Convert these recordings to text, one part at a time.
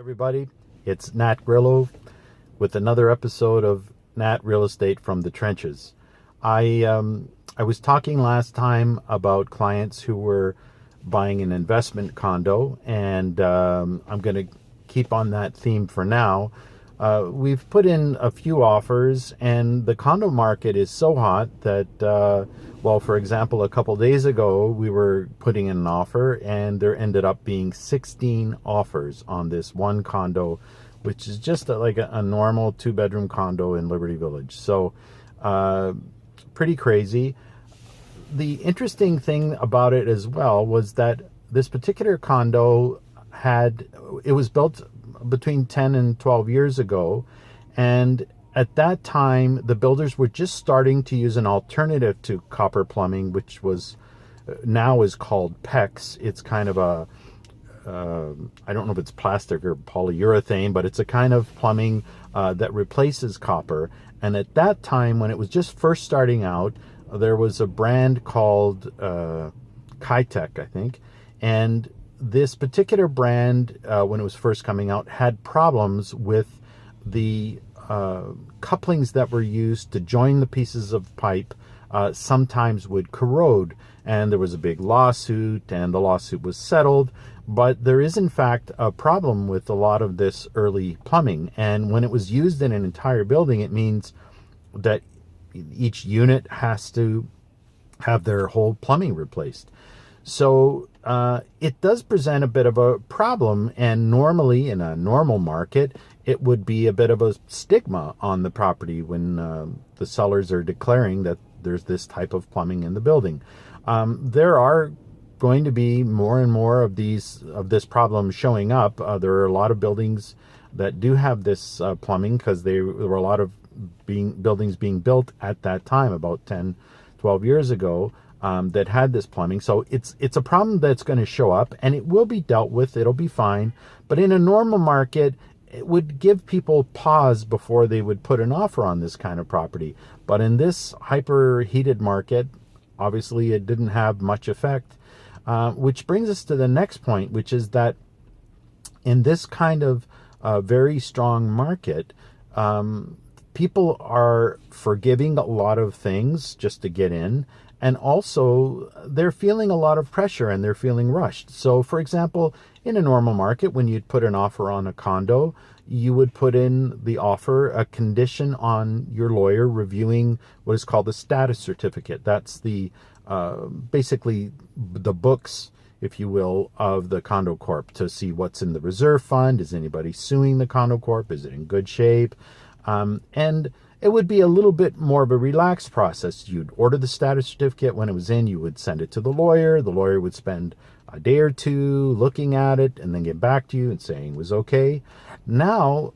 Everybody, it's Nat Grillo with another episode of Nat Real Estate from the Trenches. I was talking last time about clients who were buying an investment condo, and I'm going to keep on that theme for now. We've put in a few offers, and the condo market is so hot that, for example, a couple days ago, we were putting in an offer, and there ended up being 16 offers on this one condo, which is just like a normal two-bedroom condo in Liberty Village. So, pretty crazy. The interesting thing about it as well was that this particular condo it was built between 10 and 12 years ago, and at that time the builders were just starting to use an alternative to copper plumbing, which was now is called PEX. It's kind of a I don't know if it's plastic or polyurethane, but it's a kind of plumbing that replaces copper. And at that time, when it was just first starting out, there was a brand called Kitech, I think, and this particular brand, when it was first coming out, had problems with the couplings that were used to join the pieces of pipe. Sometimes would corrode, and there was a big lawsuit, and the lawsuit was settled. But there is, in fact, a problem with a lot of this early plumbing, and when it was used in an entire building, it means that each unit has to have their whole plumbing replaced. So it does present a bit of a problem, and normally in a normal market, it would be a bit of a stigma on the property when the sellers are declaring that there's this type of plumbing in the building. There are going to be more and more of this problem showing up. There are a lot of buildings that do have this plumbing because there were a lot of buildings being built at that time, about 10, 12 years ago, that had this plumbing. So it's a problem that's going to show up, and it will be dealt with. It'll be fine. But in a normal market, it would give people pause before they would put an offer on this kind of property. But in this hyper heated market, obviously it didn't have much effect, which brings us to the next point, which is that in this kind of very strong market, people are forgiving a lot of things just to get in. And also, they're feeling a lot of pressure and they're feeling rushed. So, for example, in a normal market, when you'd put an offer on a condo, you would put in the offer a condition on your lawyer reviewing what is called the status certificate. That's the basically the books, if you will, of the condo corp to see what's in the reserve fund. Is anybody suing the condo corp? Is it in good shape? And it would be a little bit more of a relaxed process. You'd order the status certificate. When it was in, you would send it to the lawyer. The lawyer would spend a day or two looking at it and then get back to you and saying it was okay. Now,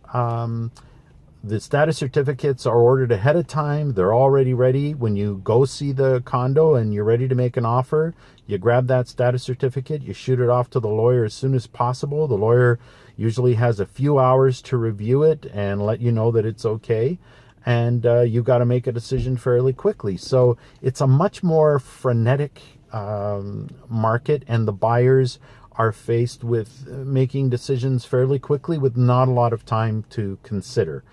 the status certificates are ordered ahead of time. They're already ready. When you go see the condo and you're ready to make an offer, you grab that status certificate, you shoot it off to the lawyer as soon as possible. The lawyer usually has a few hours to review it and let you know that it's okay. And you've got to make a decision fairly quickly. So it's a much more frenetic market, and the buyers are faced with making decisions fairly quickly with not a lot of time to consider.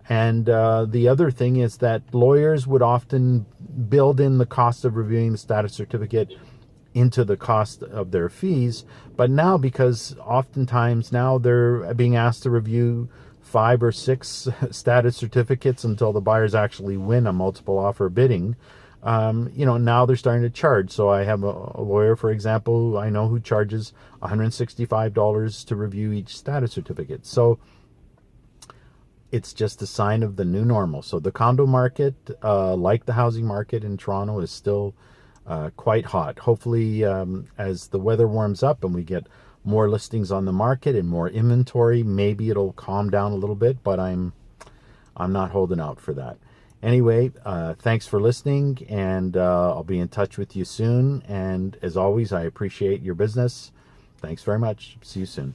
And the other thing is that lawyers would often build in the cost of reviewing the status certificate into the cost of their fees. But now, because oftentimes now they're being asked to review 5 or 6 status certificates until the buyers actually win a multiple offer bidding, now they're starting to charge. So I have a lawyer, for example, I know, who charges $165 to review each status certificate. So it's just a sign of the new normal. So the condo market, like the housing market in Toronto, is still quite hot. Hopefully, as the weather warms up and we get more listings on the market and more inventory, maybe it'll calm down a little bit, but I'm not holding out for that. Anyway, thanks for listening, and I'll be in touch with you soon. And as always, I appreciate your business. Thanks very much. See you soon.